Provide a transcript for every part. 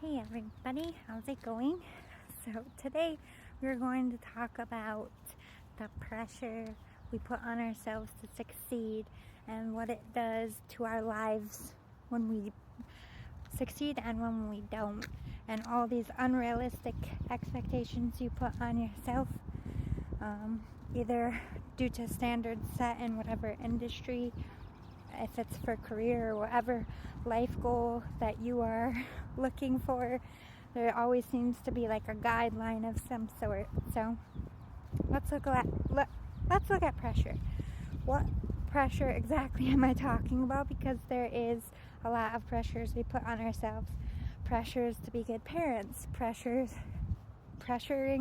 Hey everybody, how's it going? So today we're going to talk about the pressure we put on ourselves to succeed and what it does to our lives when we succeed and when we don't, and all these unrealistic expectations you put on yourself, either due to standards set in whatever industry, if it's for career or whatever life goal that you are looking for. There always seems to be like a guideline of some sort. So let's look at pressure. What pressure exactly am I talking about? Because there is a lot of pressures we put on ourselves. Pressures to be good parents, pressuring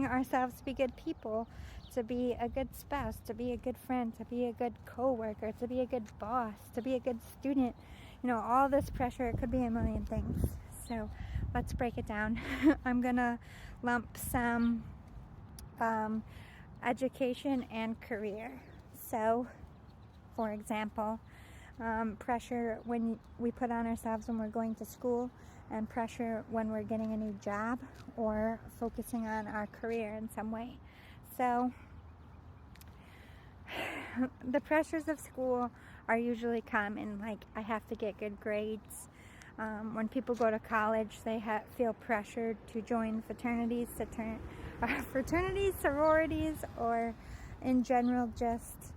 ourselves to be good people, to be a good spouse, to be a good friend, to be a good co-worker, to be a good boss, to be a good student. All this pressure, it could be a million things. So let's break it down. I'm gonna lump some education and career. So, for example, pressure when we put on ourselves when we're going to school, and pressure when we're getting a new job or focusing on our career in some way. So the pressures of school are usually common, like I have to get good grades. When people go to college, they feel pressured to join fraternities, sororities, or in general just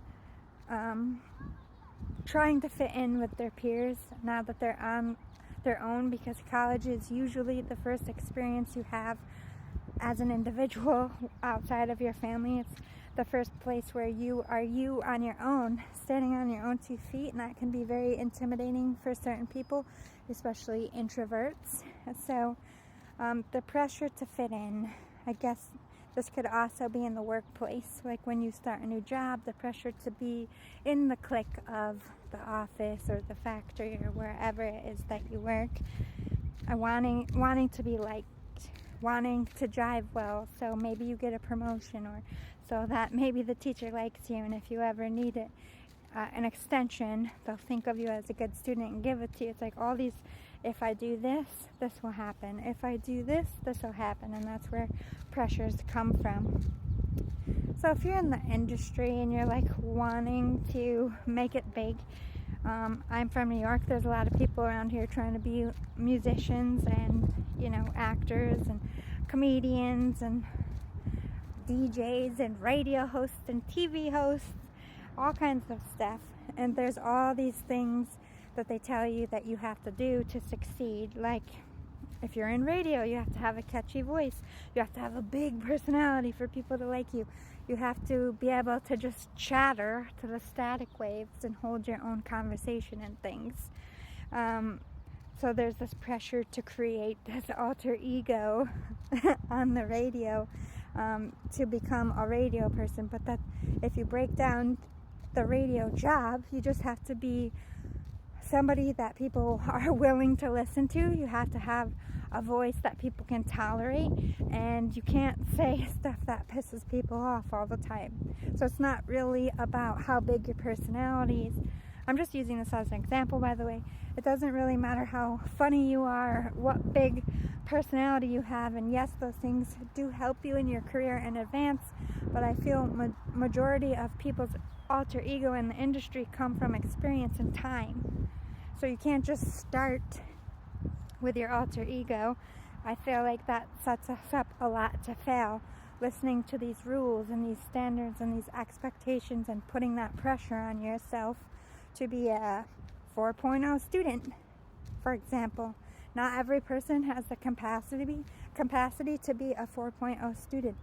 trying to fit in with their peers now that they're on their own, because college is usually the first experience you have as an individual outside of your family. It's the first place where you are on your own, standing on your own 2 feet, and that can be very intimidating for certain people, especially introverts. So the pressure to fit in, I guess this could also be in the workplace, like when you start a new job, the pressure to be in the clique of the office or the factory or wherever it is that you work, wanting to be liked, wanting to jive well, so maybe you get a promotion, or so that maybe the teacher likes you, and if you ever need it, an extension, they'll think of you as a good student and give it to you. It's like all these, if I do this, this will happen. If I do this, this will happen. And that's where pressures come from. So if you're in the industry and you're like wanting to make it big, I'm from New York. There's a lot of people around here trying to be musicians and, actors and comedians and DJs and radio hosts and TV hosts, all kinds of stuff. And there's all these things that they tell you that you have to do to succeed. Like if you're in radio, you have to have a catchy voice. You have to have a big personality for people to like you. You have to be able to just chatter to the static waves and hold your own conversation and things. So there's this pressure to create this alter ego on the radio, to become a radio person. But that, if you break down the radio job, you just have to be somebody that people are willing to listen to. You have to have a voice that people can tolerate, and you can't say stuff that pisses people off all the time. So it's not really about how big your personality is. I'm just using this as an example, by the way. It doesn't really matter how funny you are, what big personality you have, and yes, those things do help you in your career in advance, but I feel majority of people's alter ego in the industry come from experience and time. So you can't just start with your alter ego. I feel like that sets us up a lot to fail, listening to these rules and these standards and these expectations and putting that pressure on yourself to be a 4.0 student, for example. Not every person has the capacity to be a 4.0 student,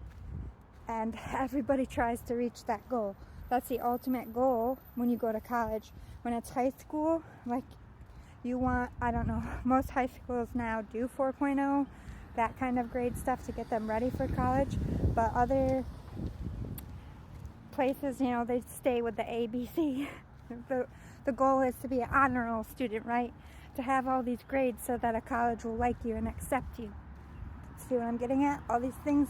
and everybody tries to reach that goal. That's the ultimate goal when you go to college. When it's high school, like most high schools now do 4.0, that kind of grade stuff to get them ready for college, but other places, they stay with the ABC. The goal is to be an honor roll student, right? To have all these grades so that a college will like you and accept you. See what I'm getting at? All these things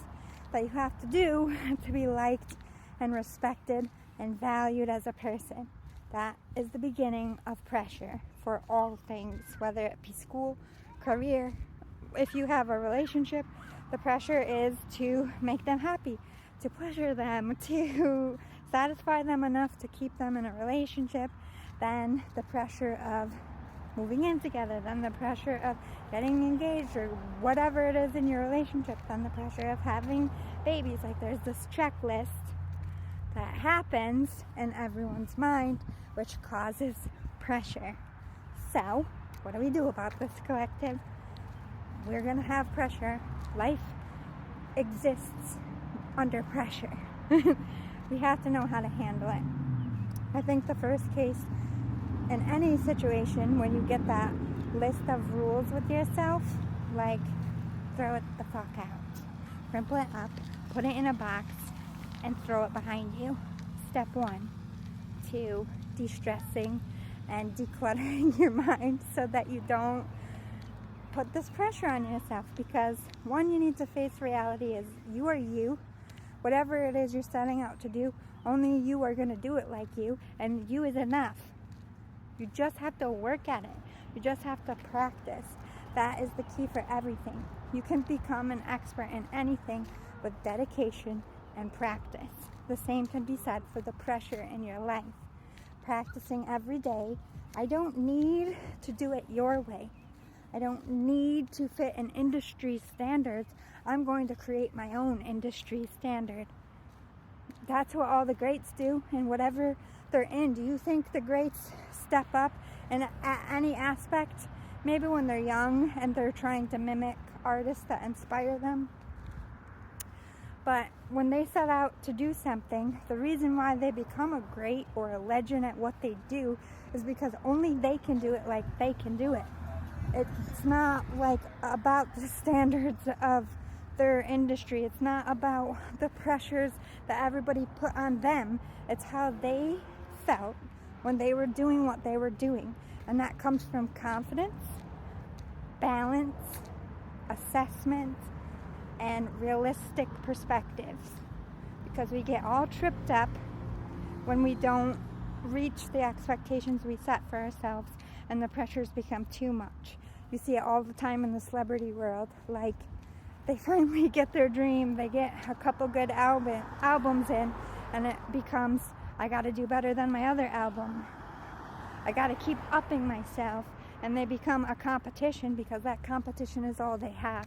that you have to do to be liked and respected and valued as a person. That is the beginning of pressure for all things, whether it be school, career, if you have a relationship, the pressure is to make them happy, to pleasure them, to satisfy them enough to keep them in a relationship. Then the pressure of moving in together, then the pressure of getting engaged or whatever it is in your relationship, then the pressure of having babies. Like, there's this checklist that happens in everyone's mind, which causes pressure. So what do we do about this, collective? We're gonna have pressure. Life exists under pressure. We have to know how to handle it. I think the first case in any situation, when you get that list of rules with yourself, like, throw it the fuck out. Crumple it up, put it in a box, and throw it behind you. Step 1 to de-stressing and decluttering your mind so that you don't put this pressure on yourself. Because one, you need to face reality is you are you. Whatever it is you're setting out to do, only you are going to do it like you, and you is enough. You just have to work at it. You just have to practice. That is the key for everything. You can become an expert in anything with dedication and practice. The same can be said for the pressure in your life. Practicing every day. I don't need to do it your way. I don't need to fit in industry standards. I'm going to create my own industry standard. That's what all the greats do, and whatever they're in. Do you think the greats step up in any aspect? Maybe when they're young and they're trying to mimic artists that inspire them. But when they set out to do something, the reason why they become a great or a legend at what they do is because only they can do it like they can do it. It's not like about the standards of their industry. It's not about the pressures that everybody put on them. It's how they felt when they were doing what they were doing. And that comes from confidence, balance, assessment, and realistic perspectives. Because we get all tripped up when we don't reach the expectations we set for ourselves, and the pressures become too much. You see it all the time in the celebrity world. Like, they finally get their dream, they get a couple good albums in, and it becomes, I gotta do better than my other album. I gotta keep upping myself. And they become a competition because that competition is all they have.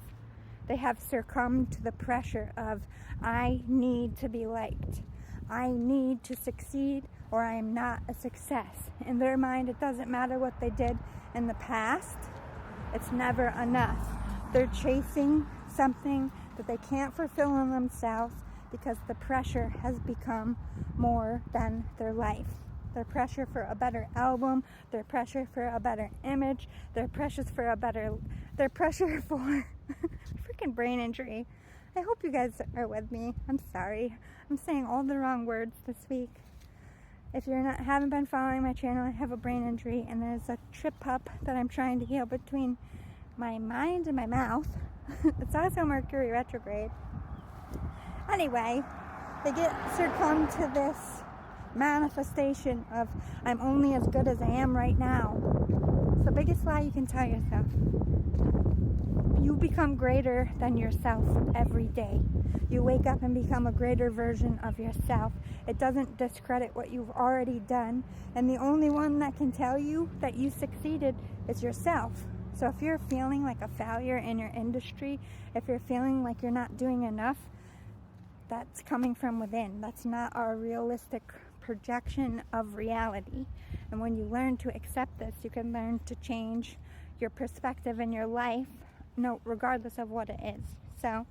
They have succumbed to the pressure of, I need to be liked. I need to succeed or I am not a success. In their mind, it doesn't matter what they did in the past. It's never enough. They're chasing something that they can't fulfill in themselves because the pressure has become more than their life. Their pressure for a better album, their pressure for a better image, their pressure for freaking brain injury. I hope you guys are with me. I'm sorry. I'm saying all the wrong words this week. If you haven't been following my channel, I have a brain injury, and there's a trip up that I'm trying to heal between my mind and my mouth. It's also Mercury retrograde. Anyway, they get succumbed to this manifestation of, I'm only as good as I am right now. It's the biggest lie you can tell yourself. You become greater than yourself every day. You wake up and become a greater version of yourself. It doesn't discredit what you've already done, and the only one that can tell you that you succeeded is yourself. So if you're feeling like a failure in your industry, if you're feeling like you're not doing enough, that's coming from within. That's not a realistic projection of reality. And when you learn to accept this, you can learn to change your perspective in your life, regardless of what it is. So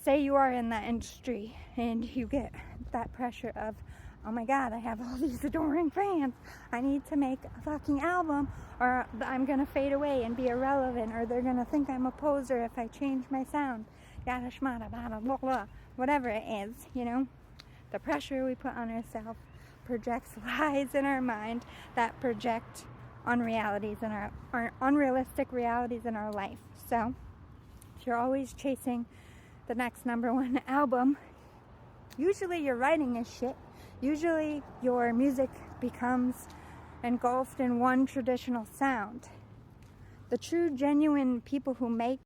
say you are in that industry and you get that pressure of, oh my God, I have all these adoring fans. I need to make a fucking album or I'm going to fade away and be irrelevant, or they're going to think I'm a poser if I change my sound. Yada shmada, blah, blah, blah. Whatever it is, the pressure we put on ourselves projects lies in our mind that project unrealities in our unrealistic realities in our life. So if you're always chasing the next #1 album, usually your writing is shit. Usually your music becomes engulfed in one traditional sound. the true, genuine people who make